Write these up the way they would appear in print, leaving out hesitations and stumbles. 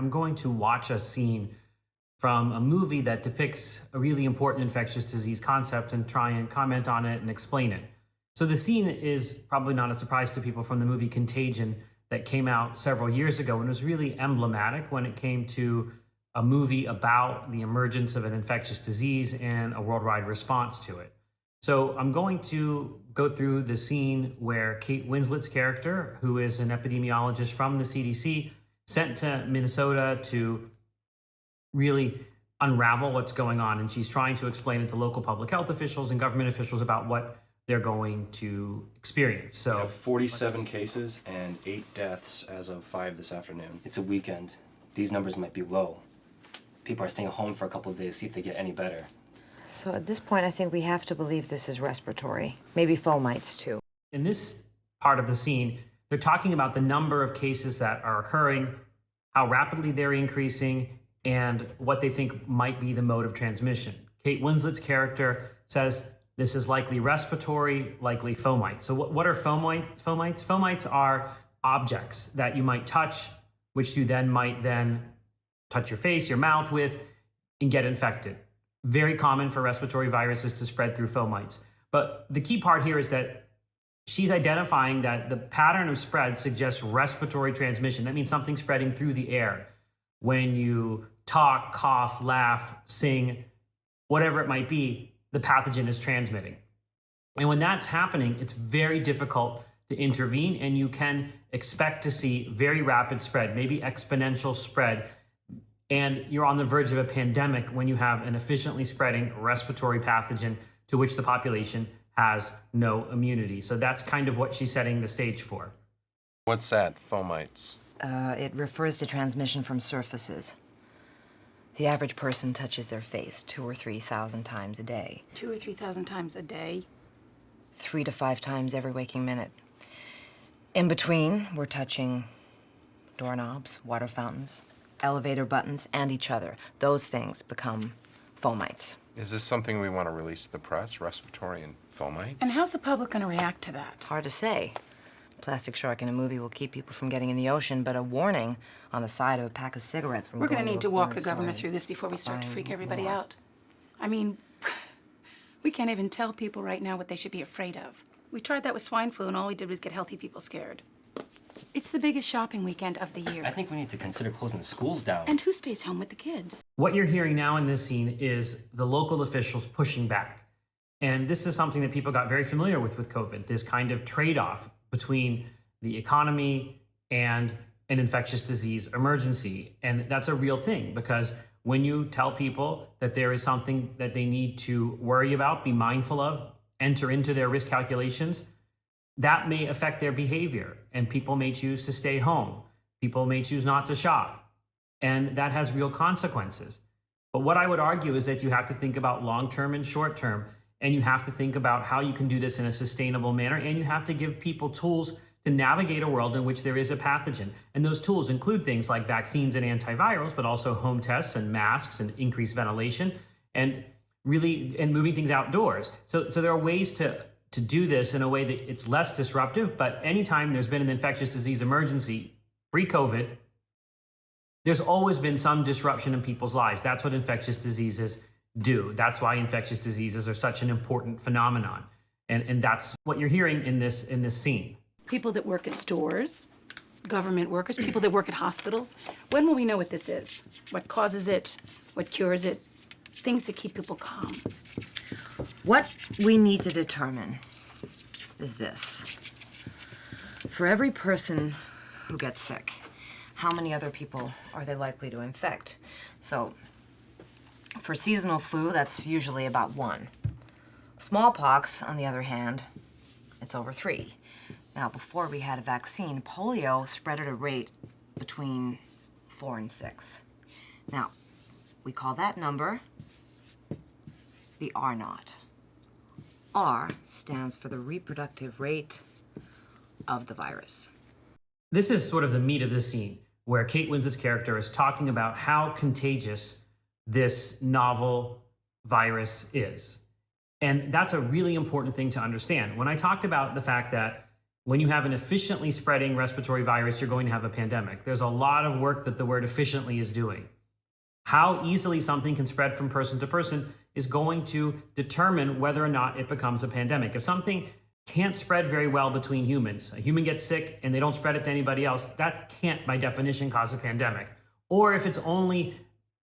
I'm going to watch a scene from a movie that depicts a really important infectious disease concept and try and comment on it and explain it. So the scene is probably not a surprise to people from the movie Contagion that came out several years ago and was really emblematic when it came to a movie about the emergence of an infectious disease and a worldwide response to it. So I'm going to go through the scene where Kate Winslet's character, who is an epidemiologist from the CDC, sent to Minnesota to really unravel what's going on. And she's trying to explain it to local public health officials and government officials about what they're going to experience. We So have 47 cases and 8 deaths as of 5 this afternoon. It's a weekend. These numbers might be low. People are staying home for a couple of days, see if they get any better. So at this point, I think we have to believe this is respiratory. Maybe fomites, too. in this part of the scene, they're talking about the number of cases that are occurring, how rapidly they're increasing, and what they think might be the mode of transmission. Kate Winslet's character says this is likely respiratory, likely fomites. So what are fomites? Fomites are objects that you might touch, which you then might touch your face, your mouth with, and get infected. Very common for respiratory viruses to spread through fomites. But the key part here is that she's identifying that the pattern of spread suggests respiratory transmission. That means something spreading through the air. When you talk, cough, laugh, sing, whatever it might be, the pathogen is transmitting. And when that's happening, it's very difficult to intervene, and you can expect to see very rapid spread, maybe exponential spread. And you're on the verge of a pandemic when you have an efficiently spreading respiratory pathogen to which the population has no immunity. So that's kind of what she's setting the stage for. What's that, fomites? It refers to transmission from surfaces. The average person touches their face 2,000 or 3,000 times a day. 2,000 or 3,000 times a day? 3 to 5 times every waking minute. In between, we're touching doorknobs, water fountains, elevator buttons, and each other. Those things become fomites. Is this something we want to release to the press, respiratory and fomites? And how's the public going to react to that? It's hard to say. Plastic shark in a movie will keep people from getting in the ocean, but a warning on the side of a pack of cigarettes when We're going to a need to walk corner the governor store through this before we start to buying freak everybody more. out. I mean, we can't even tell people right now what they should be afraid of. We tried that with swine flu, and all we did was get healthy people scared. It's the biggest shopping weekend of the year. I think we need to consider closing the schools down. And who stays home with the kids? What you're hearing now in this scene is the local officials pushing back. And this is something that people got very familiar with COVID, this kind of trade-off between the economy and an infectious disease emergency. And that's a real thing, because when you tell people that there is something that they need to worry about, be mindful of, enter into their risk calculations, that may affect their behavior, and people may choose to stay home. People may choose not to shop, and that has real consequences. But what I would argue is that you have to think about long-term and short-term, and you have to think about how you can do this in a sustainable manner, and you have to give people tools to navigate a world in which there is a pathogen. And those tools include things like vaccines and antivirals, but also home tests and masks and increased ventilation, and moving things outdoors. So there are ways to do this in a way that it's less disruptive. But anytime there's been an infectious disease emergency, pre-COVID, there's always been some disruption in people's lives. That's what infectious diseases do. That's why infectious diseases are such an important phenomenon. And that's what you're hearing in this scene. People that work at stores, government workers, people that work at hospitals. When will we know what this is? What causes it? What cures it? Things that keep people calm. What we need to determine is this. For every person who gets sick, how many other people are they likely to infect? So, for seasonal flu, that's usually about 1. Smallpox, on the other hand, it's over 3. Now, before we had a vaccine, polio spread at a rate between 4 and 6. Now, we call that number the R naught. R stands for the reproductive rate of the virus. This is sort of the meat of this scene, where Kate Winslet's character is talking about how contagious this novel virus is. And that's a really important thing to understand. When I talked about the fact that when you have an efficiently spreading respiratory virus, you're going to have a pandemic. There's a lot of work that the word efficiently is doing. How easily something can spread from person to person is going to determine whether or not it becomes a pandemic. If something can't spread very well between humans, a human gets sick and they don't spread it to anybody else, that can't by definition cause a pandemic. Or if it's only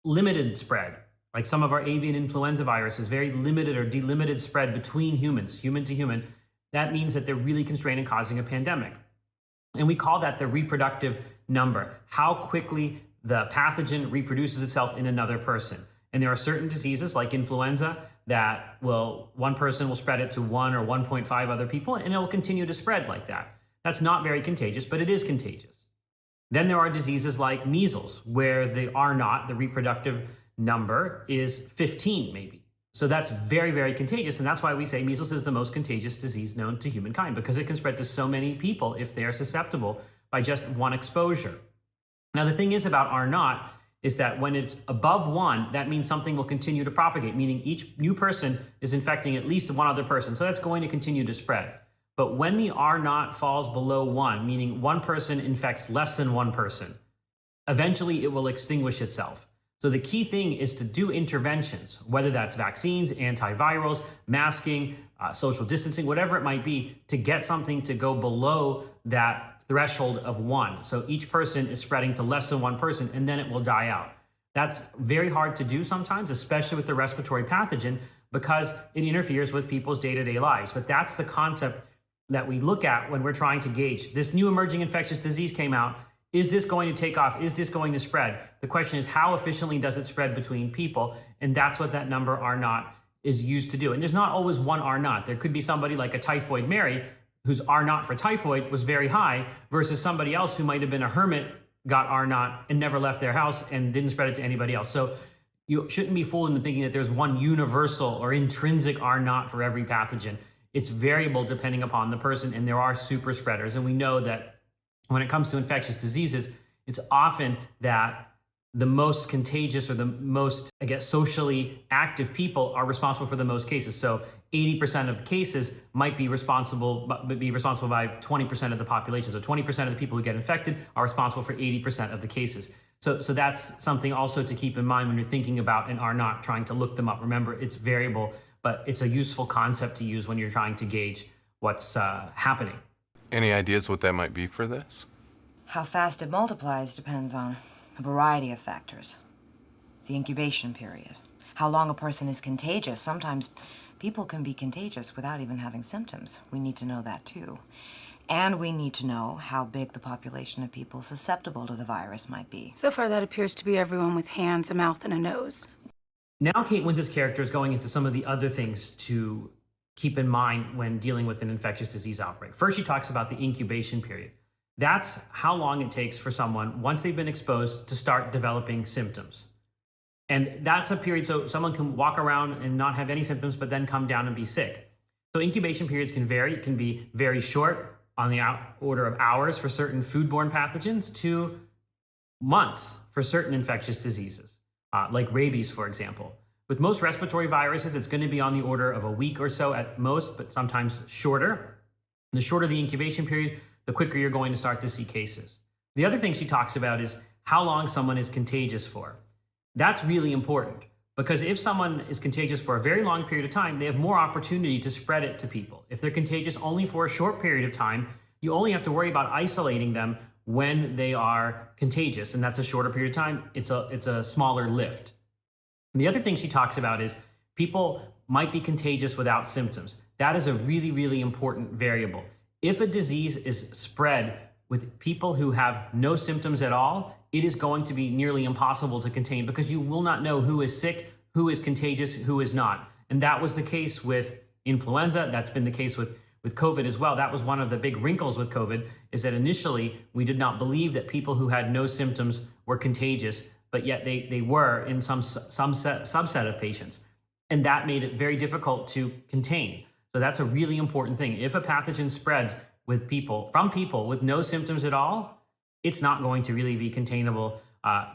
limited spread, like some of our avian influenza viruses, very limited or delimited spread between humans, human to human, that means that they're really constrained in causing a pandemic. And we call that the reproductive number, how quickly the pathogen reproduces itself in another person. And there are certain diseases like influenza that one person will spread it to 1 or 1.5 other people, and it will continue to spread like that. That's not very contagious, but it is contagious. Then there are diseases like measles, where the R naught, the reproductive number, is 15 maybe. So that's very, very contagious. And that's why we say measles is the most contagious disease known to humankind, because it can spread to so many people if they are susceptible by just one exposure. Now, the thing is about R naught is that when it's above 1, that means something will continue to propagate, meaning each new person is infecting at least one other person. So that's going to continue to spread. But when the R naught falls below 1, meaning one person infects less than one person, eventually it will extinguish itself. So the key thing is to do interventions, whether that's vaccines, antivirals, masking, social distancing, whatever it might be, to get something to go below that threshold of 1. So each person is spreading to less than one person, and then it will die out. That's very hard to do sometimes, especially with the respiratory pathogen, because it interferes with people's day-to-day lives. But that's the concept that we look at when we're trying to gauge. This new emerging infectious disease came out. Is this going to take off? Is this going to spread? The question is, how efficiently does it spread between people? And that's what that number R naught is used to do. And there's not always one R naught. There could be somebody like a typhoid Mary whose R naught for typhoid was very high versus somebody else who might have been a hermit, got R naught and never left their house and didn't spread it to anybody else. So you shouldn't be fooled into thinking that there's one universal or intrinsic R naught for every pathogen. It's variable depending upon the person, and there are super spreaders. And we know that when it comes to infectious diseases, it's often that the most contagious or the most, socially active people are responsible for the most cases. So 80% of the cases might be responsible by 20% of the population. So 20% of the people who get infected are responsible for 80% of the cases. So that's something also to keep in mind when you're thinking about and are not trying to look them up. Remember, it's variable, but it's a useful concept to use when you're trying to gauge what's happening. Any ideas what that might be for this? How fast it multiplies depends on a variety of factors. The incubation period, how long a person is contagious. Sometimes people can be contagious without even having symptoms. We need to know that too. And we need to know how big the population of people susceptible to the virus might be. So far, that appears to be everyone with hands, a mouth, and a nose. Now Kate Winslet's character is going into some of the other things to keep in mind when dealing with an infectious disease outbreak. First, she talks about the incubation period. That's how long it takes for someone, once they've been exposed, to start developing symptoms. And that's a period, so someone can walk around and not have any symptoms, but then come down and be sick. So incubation periods can vary. It can be very short, on the order of hours for certain foodborne pathogens, to months for certain infectious diseases, like rabies, for example. With most respiratory viruses, it's going to be on the order of a week or so at most, but sometimes shorter. The shorter the incubation period, the quicker you're going to start to see cases. The other thing she talks about is how long someone is contagious for. That's really important, because if someone is contagious for a very long period of time, they have more opportunity to spread it to people. If they're contagious only for a short period of time, you only have to worry about isolating them when they are contagious, and that's a shorter period of time. It's a smaller lift. And the other thing she talks about is people might be contagious without symptoms. That is a really, really important variable. If a disease is spread with people who have no symptoms at all, it is going to be nearly impossible to contain, because you will not know who is sick, who is contagious, who is not. And that was the case with influenza. That's been the case with COVID as well. That was one of the big wrinkles with COVID, is that initially we did not believe that people who had no symptoms were contagious, but yet they were in some subset of patients. And that made it very difficult to contain. So that's a really important thing. If a pathogen spreads from people with no symptoms at all, it's not going to really be containable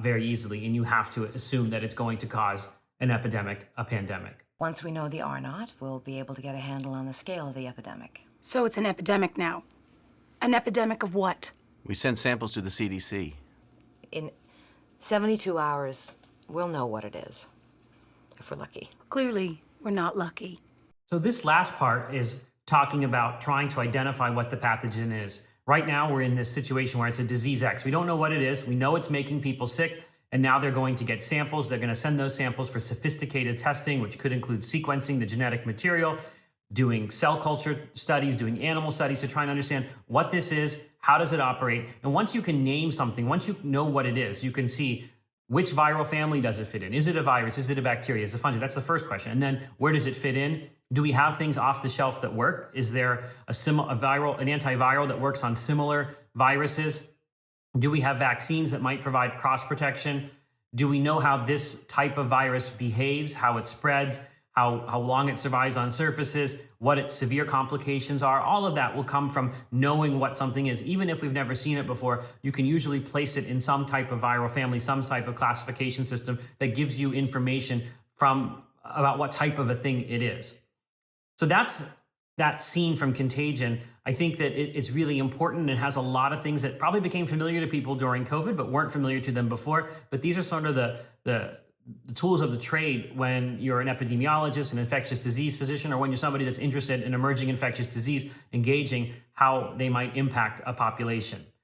very easily. And you have to assume that it's going to cause an epidemic, a pandemic. Once we know the R naught, we'll be able to get a handle on the scale of the epidemic. So it's an epidemic now. An epidemic of what? We send samples to the CDC. In 72 hours, we'll know what it is, if we're lucky. Clearly, we're not lucky. So this last part is talking about trying to identify what the pathogen is. Right now, we're in this situation where it's a disease X. We don't know what it is. We know it's making people sick, and now they're going to get samples. They're going to send those samples for sophisticated testing, which could include sequencing the genetic material, doing cell culture studies, doing animal studies to try and understand what this is, how does it operate. And once you can name something, once you know what it is, you can see which viral family does it fit in? Is it a virus? Is it a bacteria? Is it a fungi? That's the first question. And then where does it fit in? Do we have things off the shelf that work? Is there an antiviral that works on similar viruses? Do we have vaccines that might provide cross protection? Do we know how this type of virus behaves, how it spreads, how long it survives on surfaces, what its severe complications are? All of that will come from knowing what something is. Even if we've never seen it before, you can usually place it in some type of viral family, some type of classification system that gives you information about what type of a thing it is. So that's that scene from Contagion. I think that it's really important. It has a lot of things that probably became familiar to people during COVID, but weren't familiar to them before. But these are sort of the tools of the trade when you're an epidemiologist, an infectious disease physician, or when you're somebody that's interested in emerging infectious disease, engaging how they might impact a population.